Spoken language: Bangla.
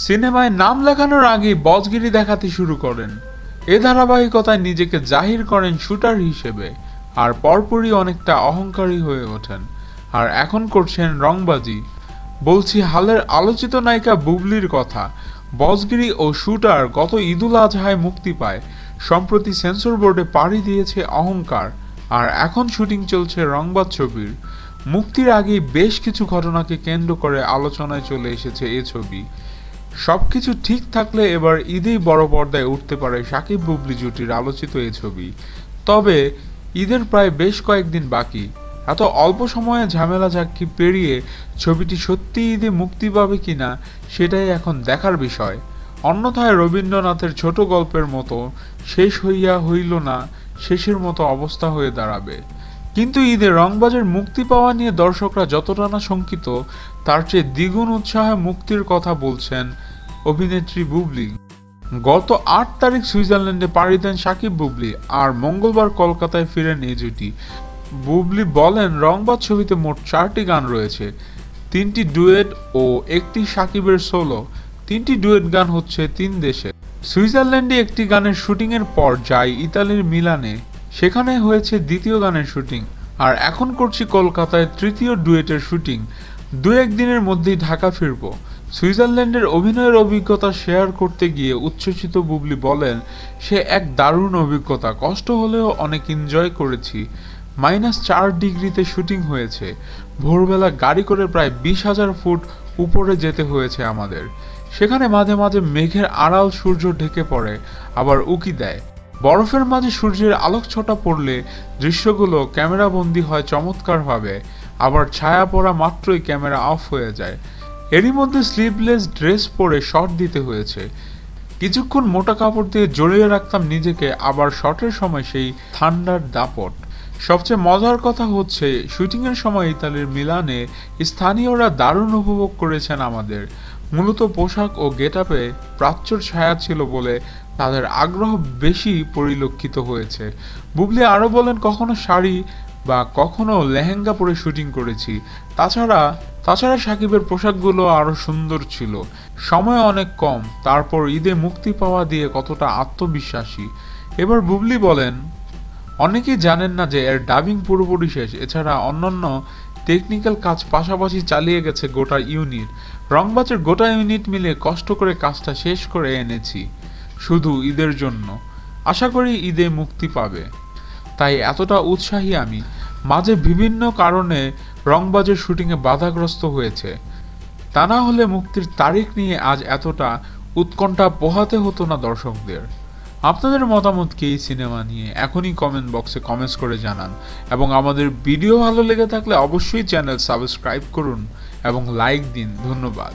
সিনেমায় নাম লেখানোর আগেই বসগিরি দেখাতে শুরু করেন। এ ধারাবাহিকতায় নিজেকে জাহির করেন শুটার হিসেবে, আর পরপরই অনেকটা অহংকারী হয়ে ওঠেন। আর এখন করছেন রংবাজি। বলছি হালের আলোচিত নায়িকা বুবলির কথা। বসগিরি ও শুটার গত ঈদুল আজহায় মুক্তি পায়। সম্প্রতি সেন্সর বোর্ডে পাড়ি দিয়েছে অহংকার, আর এখন শুটিং চলছে রংবাজ ছবির। মুক্তির আগেই বেশ কিছু ঘটনাকে কেন্দ্র করে আলোচনায় চলে এসেছে এ ছবি। সবকিছু ঠিক থাকলে এবার ঈদেই বড় পর্দায় উঠতে পারে শাকিব বুবলি জুটির আলোচিত এ ছবি। তবে ঈদের প্রায় বেশ কয়েকদিন বাকি। এত অল্প সময়ে ঝামেলা ঝাঁকি পেরিয়ে ছবিটি সত্যি ঈদে মুক্তি পাবে কিনা সেটাই এখন দেখার বিষয়। অন্যথায় রবীন্দ্রনাথের ছোট গল্পের মতো শেষ হইয়া হইল না শেষের মতো অবস্থা হয়ে দাঁড়াবে। কিন্তু ঈদে রংবাজের মুক্তি পাওয়া নিয়ে দর্শকরা যতটা না শঙ্কিত, তার চেয়ে দ্বিগুণ উৎসাহে মুক্তির কথা বলছেন অভিনেত্রী বুবলি। গত ৮ তারিখ সুইজারল্যান্ডে পাড়ি দেন শাকিব বুবলি, আর মঙ্গলবার কলকাতায় ফিরেন এই জুটি। বুবলি বলেন, রংবাজ ছবিতে মোট 4টি গান রয়েছে, 3টি ডুয়েট ও 1টি শাকিবের সোলো। 3টি ডুয়েট গান হচ্ছে 3 দেশে। সুইজারল্যান্ডে একটি গানের শুটিংয়ের পর যাই ইতালির মিলানে, সেখানে হয়েছে দ্বিতীয় গানের শুটিং। আর এখন করছি কলকাতায় তৃতীয় ডুয়েটের শুটিং। 2-1 দিনের মধ্যেই ঢাকা ফিরব। সুইজারল্যান্ডের অভিনয়ের অভিজ্ঞতা শেয়ার করতে গিয়ে উচ্ছ্বসিত বুবলি বলেন, সে এক দারুণ অভিজ্ঞতা, কষ্ট হলেও অনেক এনজয় করেছি। -4 ডিগ্রিতে শুটিং হয়েছে। ভোরবেলা গাড়ি করে প্রায় 20,000 ফুট উপরে যেতে হয়েছে আমাদের। সেখানে মাঝে মাঝে মেঘের আড়াল সূর্য ঢেকে পড়ে, আবার উকি দেয়। বরফের মাঝে সূর্যের আলোকছটা পড়লে দৃশ্যগুলো ক্যামেরাবন্দি হয় চমৎকারভাবে, আবার ছায়া পড়া মাত্রই ক্যামেরা অফ হয়ে যায়। এরই মধ্যে স্লিভলেস ড্রেস পরে শট দিতে হয়েছে। কিছুক্ষণ মোটা কাপড় দিয়ে জড়িয়ে রাখতাম নিজেকে, আবার শটের সময় সেই ঠান্ডার দাপট। সবচেয়ে মজার কথা হচ্ছে, শুটিংয়ের সময় ইতালির মিলানে স্থানীয়রা দারুণ উপভোগ করেছেন আমাদের। মূলত পোশাক ও গেটআপে প্রাচ্যর ছায়া ছিল বলে তাদের আগ্রহ বেশি পরিলক্ষিত হয়েছে। বুবলি আরও বলেন, কখনো শাড়ি বা কখনো লেহেঙ্গা পরে শুটিং করেছি। তাছাড়া সাকিবের পোশাকগুলো আরও সুন্দর ছিল। সময় অনেক কম, তারপর ঈদে মুক্তি পাওয়া দিয়ে কতটা আত্মবিশ্বাসী। এবার বুবলি বলেন, অনেকেই জানেন না যে এর ডাবিং পুরোপুরি শেষ। এছাড়া অন্যান্য টেকনিক্যাল কাজ পাশাপাশি চালিয়ে গেছে গোটা ইউনিট। রংবাজের গোটা ইউনিট মিলে কষ্ট করে কাজটা শেষ করে এনেছি শুধু ঈদের জন্য। আশা করি ঈদে মুক্তি পাবে, তাই এতটা উৎসাহী আমি। মাঝে বিভিন্ন কারণে রংবাজের শুটিংয়ে বাধাগ্রস্ত হয়েছে, তা না হলে মুক্তির তারিখ নিয়ে আজ এতটা উৎকণ্ঠা পোহাতে হতো না দর্শকদের। আপনাদের মতামত কি এই সিনেমা নিয়ে এখনই কমেন্ট বক্সে কমেন্টস করে জানান, এবং আমাদের ভিডিও ভালো লেগে থাকলে অবশ্যই চ্যানেল সাবস্ক্রাইব করুন এবং লাইক দিন। ধন্যবাদ।